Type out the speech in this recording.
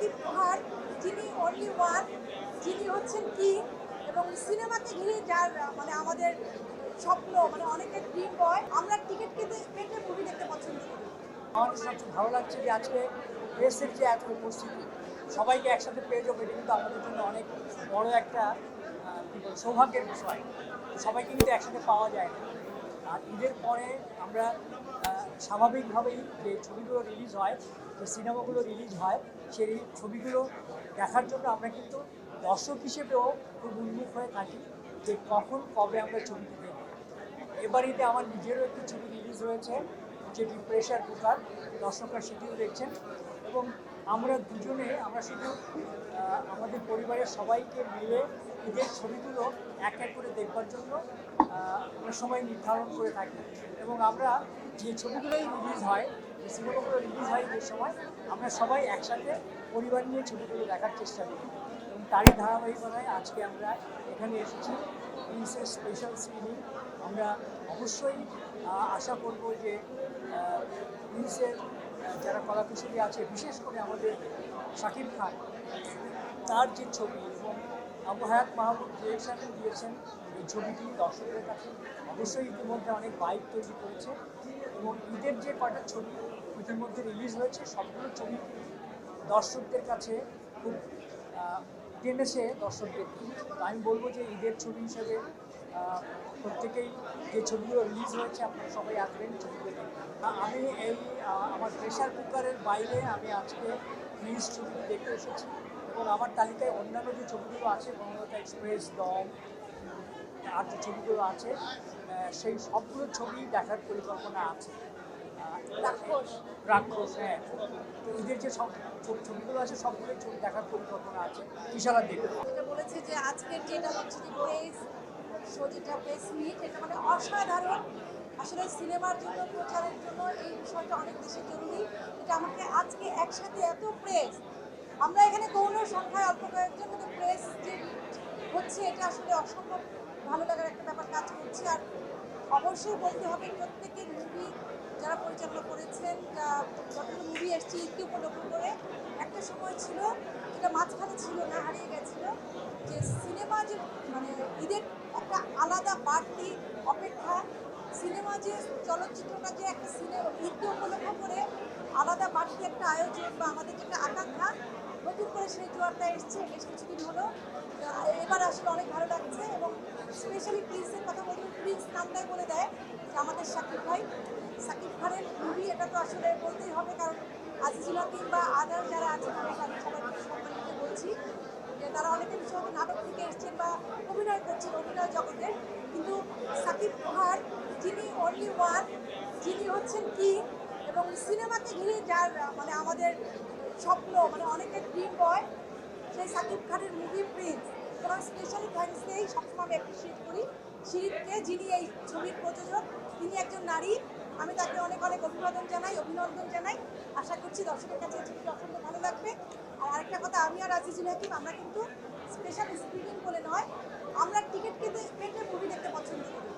সাকিব খান যিনি only one, যিনি হচ্ছেন কিং, এবং সিনেমাকে ঘিরে যার মানে আমাদের স্বপ্ন, মানে অনেকের ড্রিম বয়। আমরা টিকিট কেটে মুভি দেখতে পছন্দ করি। আমার সবচেয়ে ভালো লাগছে যে আজকে প্রেসের যে এত উপস্থিতি, সবাইকে একসাথে পেয়ে যাবো, এটা কিন্তু আমাদের জন্য অনেক বড় একটা কী বলবো সৌভাগ্যের বিষয়। সবাইকে কিন্তু একসাথে পাওয়া যায় না। আর ঈদের পরে আমরা স্বাভাবিকভাবেই যে ছবিগুলো রিলিজ হয়, যে সিনেমাগুলো রিলিজ হয়, সেই ছবিগুলো দেখার জন্য আমরা কিন্তু দর্শক হিসেবেও খুব উন্মুখ হয়ে থাকি যে কখন কবে আমরা ছবিটি দেখব। এবারেতে আমার নিজেরও একটি ছবি রিলিজ হয়েছে, যেটি প্রেশার কুকার। দর্শকরা সেটিও দেখছেন এবং আমরা শুধু আমাদের পরিবারের সবাইকে মিলে ঈদের ছবিগুলো এক এক করে দেখবার জন্য আমরা সময় নির্ধারণ করে থাকি এবং আমরা যে ছবিগুলোই রিলিজ হয়, যে সিনেমাগুলো রিলিজ হয় যে সময়, আমরা সবাই একসাথে পরিবার নিয়ে ছবিগুলো দেখার চেষ্টা করি এবং তারই ধারাবাহিকতায় আজকে আমরা এখানে এসেছি প্রিন্সের স্পেশাল স্ক্রিনিং। আমরা অবশ্যই আশা করব যে প্রিন্সের যারা কলাকুশলী আছে, বিশেষ করে আমাদের শাকিব খান, তার যে ছবি এবং আবু হায়াত মাহমুদ ডিরেকশন দিয়েছেন, এই ছবিটি দর্শকদের কাছে অবশ্যই ইতিমধ্যে অনেক বাইক তৈরি করেছে এবং ঈদের যে কয়টা ছবি ইতিমধ্যে রিলিজ হয়েছে, সবগুলো ছবি দর্শকদের কাছে খুব টেনেছে দর্শকদেরকে। আমি বলবো যে ঈদের ছবি হিসেবে প্রত্যেকেই যে ছবিগুলো রিলিজ হয়েছে আপনারা সবাই আসবেন ছবিগুলো দেখবেন। আমি আমার প্রেশার কুকারের বাইরে আমি আজকে প্রিন্স ছবিটি দেখতে এসেছি এবং আমার তালিকায় অন্যান্য যে ছবিগুলো আছে, বঙ্গলতা এক্সপ্রেস, দম, আর যে ছবিগুলো আছে, সেই সবগুলো ছবি দেখার পরিকল্পনা আছে। রাক্ষস, হ্যাঁ। তো ঈদের যে সব ছবিগুলো আছে সবগুলো ছবি দেখার পরিকল্পনা আছে, ইশারা দেখবে। যেটা বলেছে যে আজকের যেটা হচ্ছে যে প্রেস শো, যেটা প্রেস মিট, এটা মানে অসাধারণ। আসলে সিনেমার জন্য, প্রচারের জন্য এই বিষয়টা অনেক বেশি জরুরি। এটা আমাকে আজকে একসাথে এত প্রেস, আমরা এখানে গৌণ সংখ্যায় অল্প কয়েকজন, কিন্তু প্রেস যে হচ্ছে এটা আসলে অসম্ভব ভালো লাগার একটা ব্যাপার কাজ করছে। আর অবশ্যই বলতে হবে প্রত্যেকের মুভি যারা পরিচালনা করেছেন, যতগুলো মুভি এসছে ঈদকে উপলক্ষ করে, একটা সময় ছিল যেটা মাঝখানে ছিল না, হারিয়ে গেছিল, যে সিনেমা যে মানে ঈদের একটা আলাদা বাড়তি অপেক্ষা, সিনেমা যে চলচ্চিত্রটা যে একটা সিনেমা ঈদকে উপলক্ষ করে আলাদা বাড়তি একটা আয়োজন বা আমাদের যেটা আকাঙ্ক্ষা, নতুন করে সেই জোয়ারটা এসছে বেশ কিছুদিন হলো। এবার আসলে অনেক ভালো লাগছে এবং স্পেশালি প্রিন্সের কথা বলতে, প্রিন্স নামটাই বলে দেয় যে আমাদের শাকিব ভাই। শাকিব খানের মুভি, এটা তো আসলে বলতেই হবে, কারণ আজিজুল হাকিম বা আদার যারা আছেন, আমি তাদের সবাইকে সম্মানিত বলছি যে তারা অনেকে বিষয় নাটক থেকে এসছেন বা অভিনয় করছেন অভিনয় জগতে, কিন্তু শাকিব খান যিনি অনলি ওয়ান, যিনি হচ্ছেন কিং, এবং সিনেমাকে ঘিরে যার মানে আমাদের স্বপ্ন, মানে অনেকের ড্রিম বয়, সেই শাকিব খানের মুভি প্রিন্স। এবং স্পেশালি থ্যাঙ্কস দেই, সবসময় আমি অ্যাপ্রিসিয়েট করি শিরিতকে, যিনি এই ছবির প্রযোজক। তিনি একজন নারী, আমি তাকে অনেক অনেক অভিনন্দন জানাই। আশা করছি দর্শকের কাছে ছবিটা অত্যন্ত ভালো লাগবে। আর আরেকটা কথা, আমি আর আজিজুল হাকিম আমরা কিন্তু স্পেশাল স্ক্রিনিং বলে নয়, আমরা টিকিট কেটে মুভি দেখতে পছন্দ করি।